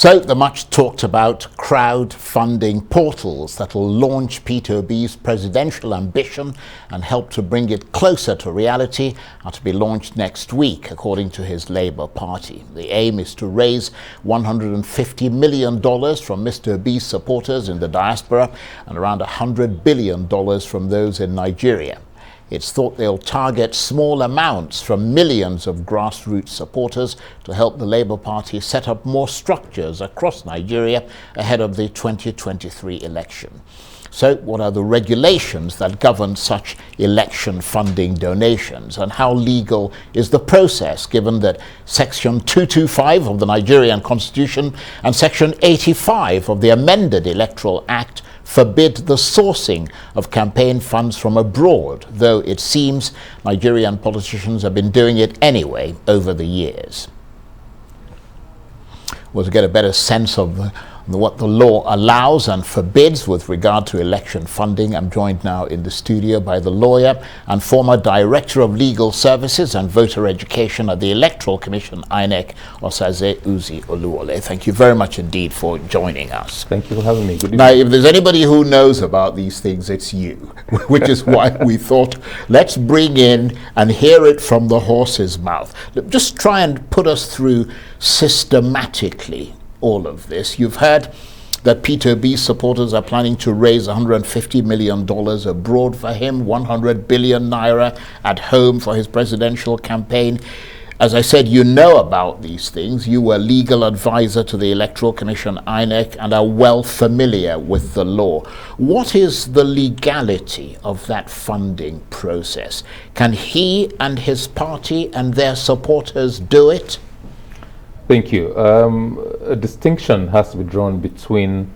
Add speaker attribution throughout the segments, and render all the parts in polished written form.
Speaker 1: So the much talked about crowdfunding portals that will launch Peter Obi's presidential ambition and help to bring it closer to reality are to be launched next week, according to his Labour Party. The aim is to raise $150 million from Mr. Obi's supporters in the diaspora and around $100 billion from those in Nigeria. It's thought they'll target small amounts from millions of grassroots supporters to help the Labour Party set up more structures across Nigeria ahead of the 2023 election. So what are the regulations that govern such election funding donations, and how legal is the process, given that Section 225 of the Nigerian Constitution and Section 85 of the amended Electoral Act forbid the sourcing of campaign funds from abroad, though it seems Nigerian politicians have been doing it anyway over the years. Well, to get a better sense of what the law allows and forbids with regard to election funding, I'm joined now in the studio by the lawyer and former Director of Legal Services and Voter Education at the Electoral Commission, INEC, Osaze Uzzi Oluwole. Thank you very much indeed for joining us.
Speaker 2: Thank you for having me. Good evening.
Speaker 1: Now, if there's anybody who knows about these things, it's you, which is why we thought, let's bring in and hear it from the horse's mouth. Just try and put us through systematically all of this. You've heard that Peter Obi's supporters are planning to raise $150 million abroad for him, 100 billion naira at home for his presidential campaign. As I said, you know about these things. You were legal advisor to the Electoral Commission, INEC, and are well familiar with the law. What is the legality of that funding process? Can he and his party and their supporters do it?
Speaker 2: Thank you. A distinction has to be drawn between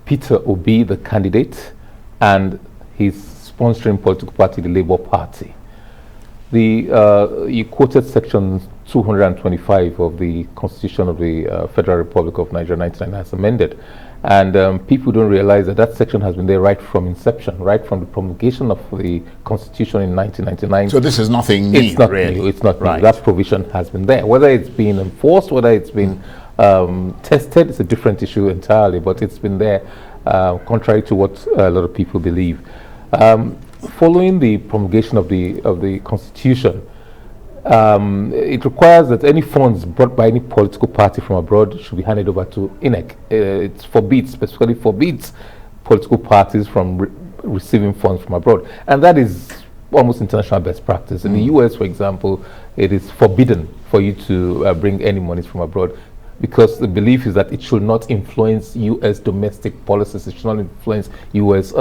Speaker 2: Peter Obi, the candidate, and his sponsoring political party, the Labour Party. You quoted Section 225 of the Constitution of the Federal Republic of Nigeria, 1999, as amended. And people don't realize that that section has been there right from inception, right from the promulgation of the Constitution in 1999.
Speaker 1: So this is nothing new,
Speaker 2: it's not
Speaker 1: really.
Speaker 2: New. It's not
Speaker 1: right.
Speaker 2: New. That provision has been there. Whether it's been enforced, whether it's been tested, it's a different issue entirely, but it's been there, contrary to what a lot of people believe. Following the promulgation of the Constitution, it requires that any funds brought by any political party from abroad should be handed over to INEC. It specifically forbids political parties from receiving funds from abroad. And that is almost international best practice. In the US, for example, it is forbidden for you to bring any monies from abroad, because the belief is that it should not influence U.S. domestic policies, it should not influence U.S.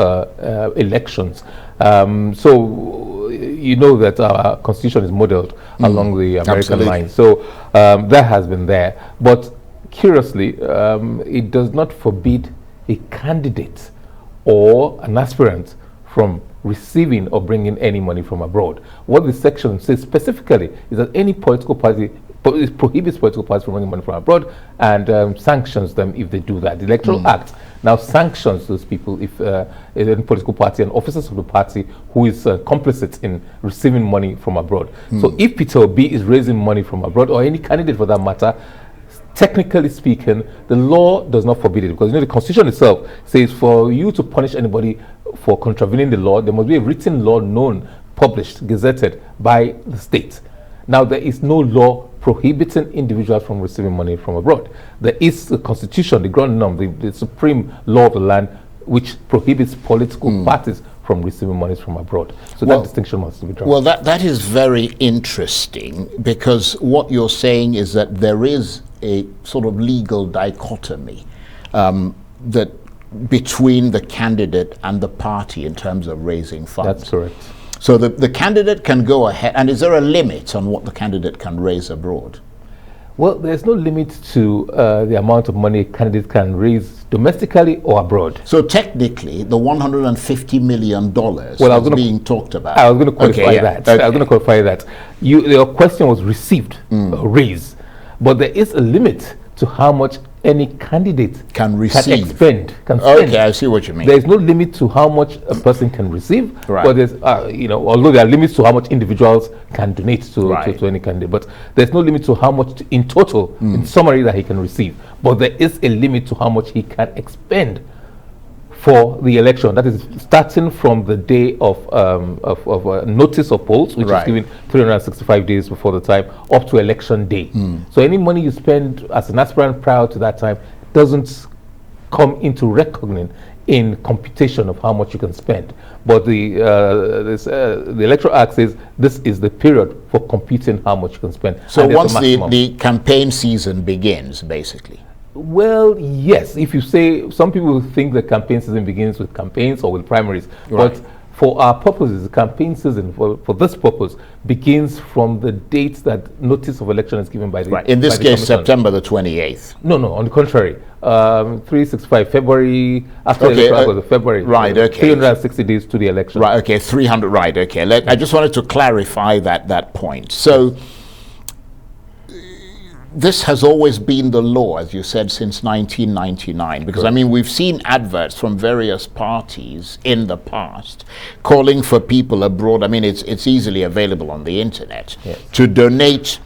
Speaker 2: elections. So you know that our Constitution is modeled along the American line. So that has been there. But curiously, it does not forbid a candidate or an aspirant from receiving or bringing any money from abroad. What the section says specifically is that any political party, it prohibits political parties from bringing money from abroad and sanctions them if they do that. The Electoral Act now sanctions those people if any political party and officers of the party who is complicit in receiving money from abroad. So if Peter Obi is raising money from abroad, or any candidate for that matter, technically speaking, the law does not forbid it, because the Constitution itself says for you to punish anybody for contravening the law, there must be a written law known, published, gazetted by the state. Now, there is no law prohibiting individuals from receiving money from abroad. There is the Constitution, the ground norm, the supreme law of the land, which prohibits political parties from receiving monies from abroad. So that distinction must be drawn.
Speaker 1: Well, that is very interesting, because what you're saying is that there is a sort of legal dichotomy that between the candidate and the party in terms of raising funds.
Speaker 2: That's correct.
Speaker 1: So the candidate can go ahead, and is there a limit on what the candidate can raise abroad?
Speaker 2: Well, there's no limit to the amount of money a candidate can raise domestically or abroad.
Speaker 1: So technically, the $150 million is being talked about.
Speaker 2: I was going to qualify that.
Speaker 1: Okay.
Speaker 2: I was going to qualify that. Your question was received, or raised, but there is a limit to how much any candidate
Speaker 1: can receive.
Speaker 2: Can spend.
Speaker 1: Okay, I see what you mean.
Speaker 2: There is no limit to how much a person can receive,
Speaker 1: right.
Speaker 2: but there's, although there are limits to how much individuals can donate to any candidate, but there's no limit to how much in total, in summary, that he can receive. But there is a limit to how much he can expend for the election. That is starting from the day of notice of polls, which is given 365 days before the time, up to election day. So any money you spend as an aspirant prior to that time doesn't come into reckoning in computation of how much you can spend. But the Electoral Act says this is the period for computing how much you can spend.
Speaker 1: So once the campaign season begins, basically.
Speaker 2: Well, yes. If you say, some people think the campaign season begins with campaigns or with primaries, but for our purposes, the campaign season for this purpose begins from the date that notice of election is given by the
Speaker 1: in this case, September the 28th.
Speaker 2: No, on the contrary. 365 February, after the election, February.
Speaker 1: Right, okay.
Speaker 2: 360 days to the election.
Speaker 1: Right, okay, 300, right, okay. I just wanted to clarify that point. So, this has always been the law, as you said, since 1999, because I mean, we've seen adverts from various parties in the past calling for people abroad. I mean, it's easily available on the internet to donate,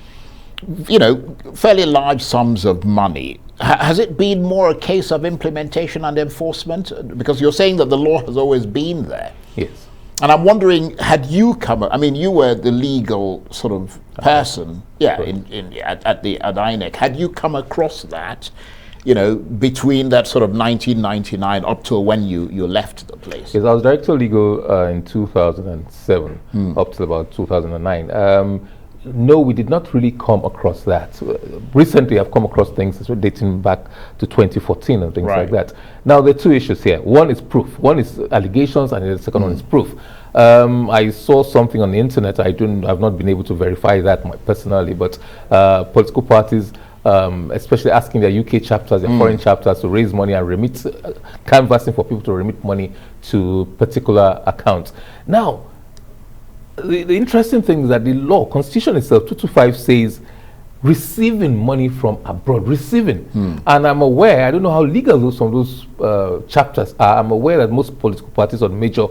Speaker 1: fairly large sums of money. Has it been more a case of implementation and enforcement? Because you're saying that the law has always been there.
Speaker 2: Yes.
Speaker 1: And I'm wondering, had you you were the legal sort of person, at INEC. Had you come across that, between that sort of 1999 up to when you left the place?
Speaker 2: Yes, I was director legal in 2007 up to about 2009. No, we did not really come across that. Recently, I've come across things dating back to 2014 and things like that. Now, there are two issues here. One is proof. One is allegations, and the second one is proof. I saw something on the internet. I've not been able to verify that personally, but political parties, especially asking their UK chapters, their foreign chapters, to raise money and remit, canvassing for people to remit money to particular accounts. Now, the interesting thing is that the law, Constitution itself, 225, says receiving money from abroad, receiving. And I'm aware, I don't know how legal some of those chapters are. I'm aware that most political parties or major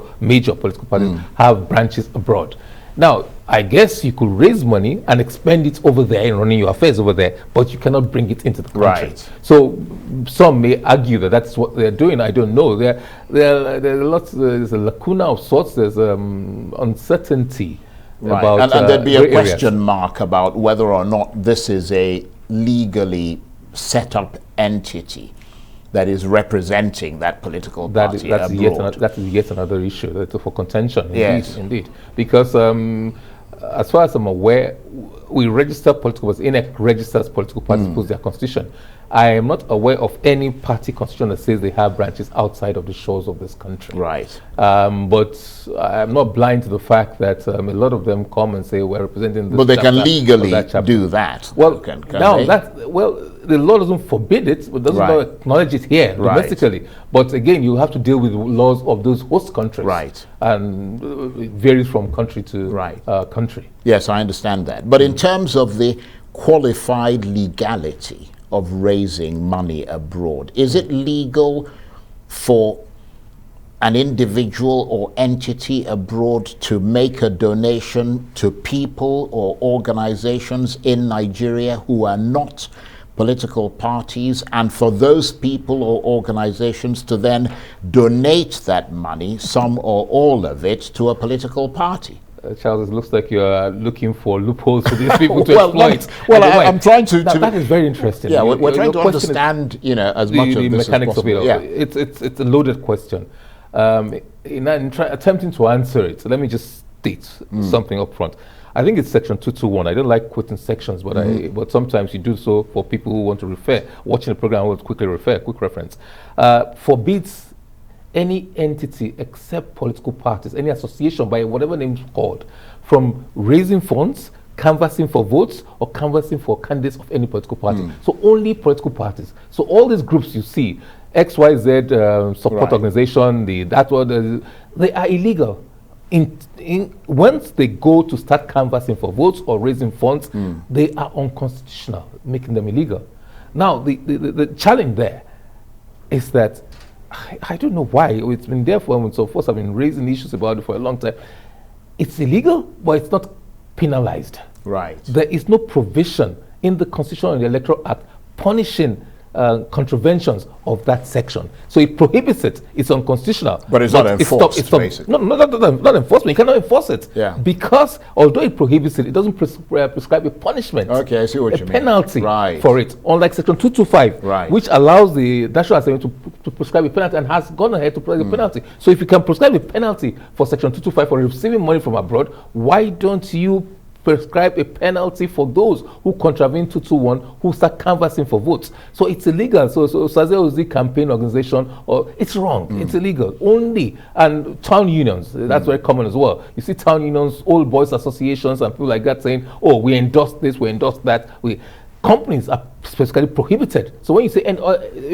Speaker 2: political parties have branches abroad. Now, I guess you could raise money and expend it over there in running your affairs over there, but you cannot bring it into the country. So some may argue that that's what they're doing. I don't know. There are lots. There's a lacuna of sorts. There's uncertainty about,
Speaker 1: and there'd be a question mark about whether or not this is a legally set up entity that is representing that political party abroad.
Speaker 2: That is yet another issue for contention, indeed. Because as far as I'm aware, we register political parties, INEC registers political parties, puts their constitution. I am not aware of any party constitution that says they have branches outside of the shores of this country. But I'm not blind to the fact that a lot of them come and say we're representing this.
Speaker 1: But they can legally do that.
Speaker 2: Well, the law doesn't forbid it, but doesn't not acknowledge it here domestically. But again, you have to deal with the laws of those host countries. And it varies from country to country.
Speaker 1: Yes, I understand that. But in terms of the qualified legality of raising money abroad, is it legal for an individual or entity abroad to make a donation to people or organizations in Nigeria who are not political parties, and for those people or organizations to then donate that money, some or all of it, to a political party?
Speaker 2: Charles, it looks like you're looking for loopholes for these people to exploit.
Speaker 1: I'm trying to...
Speaker 2: That is very interesting.
Speaker 1: Yeah, we're trying to understand, as much of this
Speaker 2: mechanics
Speaker 1: as possible.
Speaker 2: of it. It's a loaded question. In attempting to answer it, let me just state something up front. I think it's section 221. I don't like quoting sections, but sometimes you do so for people who want to refer. Watching the program will quickly refer, quick reference. Forbids any entity except political parties, any association by whatever name is called, from raising funds, canvassing for votes, or canvassing for candidates of any political party. So only political parties. So all these groups you see, XYZ support organization, they are illegal. Once they go to start canvassing for votes or raising funds, they are unconstitutional, making them illegal. Now, the challenge there is that I don't know why it's been there for and so forth. I've been raising issues about it for a long time. It's illegal, but it's not penalized.
Speaker 1: Right.
Speaker 2: There is no provision in the Constitution and the Electoral Act punishing contraventions of that section. So it prohibits it. It's unconstitutional.
Speaker 1: But it's not enforced, basically.
Speaker 2: No, not enforcement. You cannot enforce it.
Speaker 1: Yeah. Because
Speaker 2: although it prohibits it, it doesn't prescribe a punishment.
Speaker 1: Okay, I see what you mean.
Speaker 2: A penalty
Speaker 1: right.
Speaker 2: for it. Unlike Section 225,
Speaker 1: right.
Speaker 2: which allows the National Assembly to prescribe a penalty and has gone ahead to prescribe a penalty. So if you can prescribe a penalty for Section 225 for receiving money from abroad, why don't you prescribe a penalty for those who contravene 221 who start canvassing for votes? So it's illegal. So Osaze Uzzi campaign organization, or it's wrong. It's illegal. Only, and town unions, that's very common as well. You see town unions, old boys associations and people like that saying, oh, we endorse this, we endorse that. Companies are specifically prohibited. So when you say, in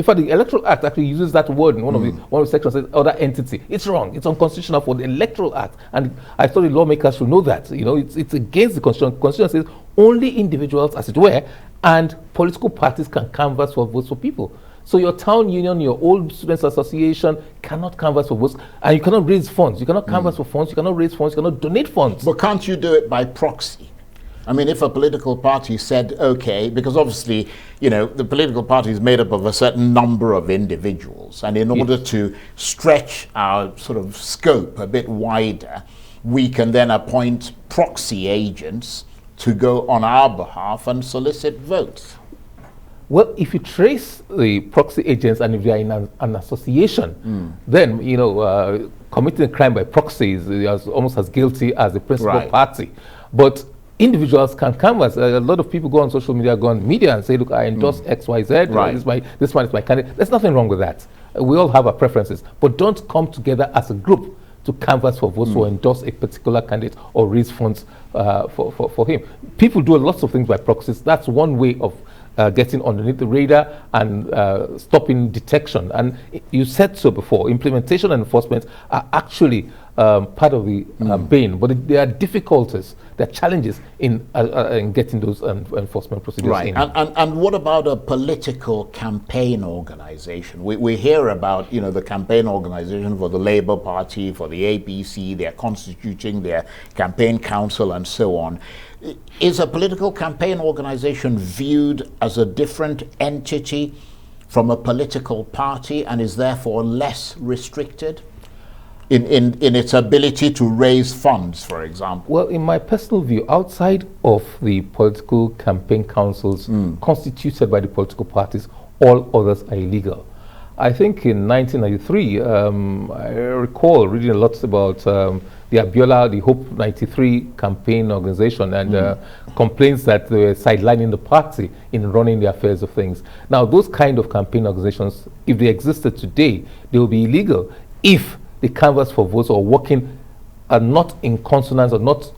Speaker 2: fact, the Electoral Act actually uses that word in one of the sections, says other entity. It's wrong. It's unconstitutional for the Electoral Act, and I thought the lawmakers should know that. You know, it's against the Constitution. The Constitution says only individuals, as it were, and political parties can canvass for votes for people. So your town union, your old students association cannot canvass for votes, and you cannot raise funds. You cannot canvass for funds. You cannot raise funds. You cannot donate funds.
Speaker 1: But can't you do it by proxy? I mean, if a political party said, okay, because obviously, you know, the political party is made up of a certain number of individuals, and in order to stretch our sort of scope a bit wider, we can then appoint proxy agents to go on our behalf and solicit votes.
Speaker 2: Well, if you trace the proxy agents and if they are in an association, then, you know, committing a crime by proxy is almost as guilty as the principal party. But individuals can canvass. A lot of people go on social media, go on media and say, look, I endorse X, Y, Z. Right. This one is my candidate. There's nothing wrong with that. We all have our preferences. But don't come together as a group to canvass for votes or endorse a particular candidate or raise funds for him. People do lots of things by proxies. That's one way of getting underneath the radar and stopping detection. And you said so before, implementation and enforcement are actually part of the bane, but there are difficulties, there are challenges in getting those enforcement procedures in.
Speaker 1: And what about a political campaign organization? We hear about, you know, the campaign organization for the Labour Party, for the APC, they're constituting their campaign council and so on. Is a political campaign organization viewed as a different entity from a political party and is therefore less restricted in its ability to raise funds, for example?
Speaker 2: Well, in my personal view, outside of the political campaign councils constituted by the political parties, all others are illegal. I think in 1993, I recall reading a lot about the Abiola, the Hope 93 campaign organization, and complaints that they were sidelining the party in running the affairs of things. Now, those kind of campaign organizations, if they existed today, they will be illegal if the canvass for votes or working are not in consonance or not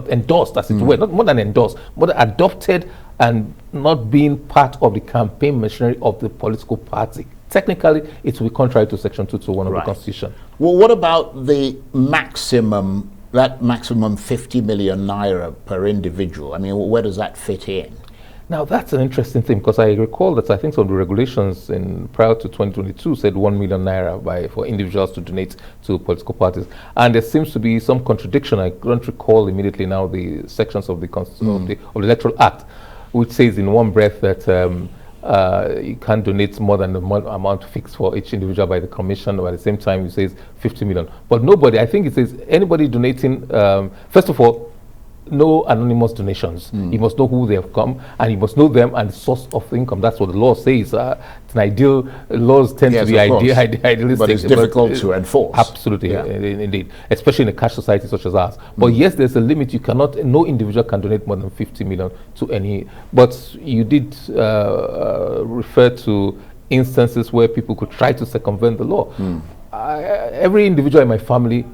Speaker 2: endorsed, as it were, not more than endorsed, but adopted and not being part of the campaign machinery of the political party. Technically, it will be contrary to Section 221 of the Constitution.
Speaker 1: Well, what about the maximum, that maximum 50 million naira per individual? I mean, where does that fit in?
Speaker 2: Now, that's an interesting thing, because I recall that I think some of the regulations prior to 2022 said 1 million naira for individuals to donate to political parties. And there seems to be some contradiction. I don't recall immediately now the sections of the Electoral Act, which says in one breath that you can't donate more than the amount fixed for each individual by the commission, or at the same time it says 50 million. But nobody, I think it says anybody donating, first of all, no anonymous donations. You must know who they have come, and you must know them and the source of income. That's what the law says. It's an ideal, laws tend to be idealistic.
Speaker 1: But it's difficult to enforce.
Speaker 2: Absolutely, indeed. Especially in a cash society such as ours. But yes, there's a limit. You cannot, no individual can donate more than 50 million to any. But you did refer to instances where people could try to circumvent the law. Every individual in my family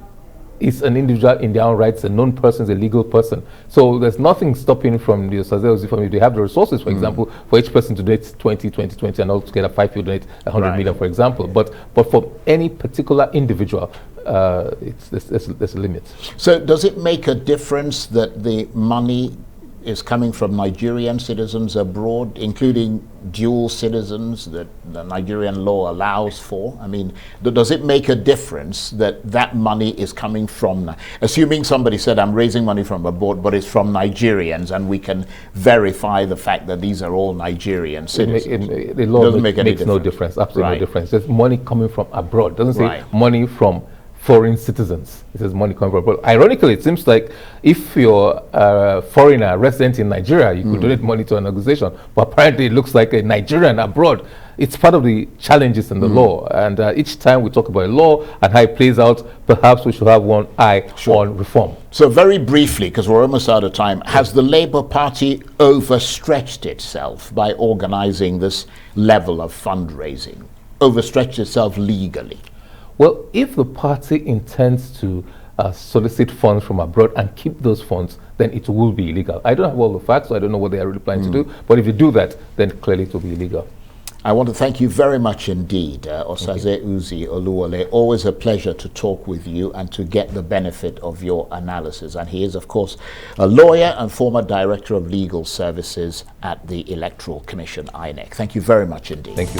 Speaker 2: is an individual in their own rights. A known person is a legal person. So there's nothing stopping from the Osaze Uzzi family. They have the resources, for example, for each person to donate 20, and altogether 5 people donate 100 million, for example. But for any particular individual, there's a limit.
Speaker 1: So does it make a difference that the money is coming from Nigerian citizens abroad, including dual citizens that the Nigerian law allows for? I mean, does it make a difference that that money is coming from, assuming somebody said, I'm raising money from abroad, but it's from Nigerians, and we can verify the fact that these are all Nigerian citizens?
Speaker 2: The law makes no difference, absolutely no difference. There's money coming from abroad. It doesn't say money from foreign citizens. It says money coming from abroad. Ironically, it seems like if you're a foreigner resident in Nigeria, you could donate money to an organization, but apparently it looks like a Nigerian abroad. It's part of the challenges in the law, and each time we talk about a law and how it plays out, perhaps we should have one eye on reform.
Speaker 1: So very briefly, because we're almost out of time, has the Labour Party overstretched itself by organizing this level of fundraising? Overstretched itself legally?
Speaker 2: Well, if the party intends to solicit funds from abroad and keep those funds, then it will be illegal. I don't have all the facts, so I don't know what they are really planning to do, but if you do that, then clearly it will be illegal.
Speaker 1: I want to thank you very much indeed, Osaze Uzzi Oluwole. Always a pleasure to talk with you and to get the benefit of your analysis. And he is, of course, a lawyer and former Director of Legal Services at the Electoral Commission, INEC. Thank you very much indeed.
Speaker 2: Thank you.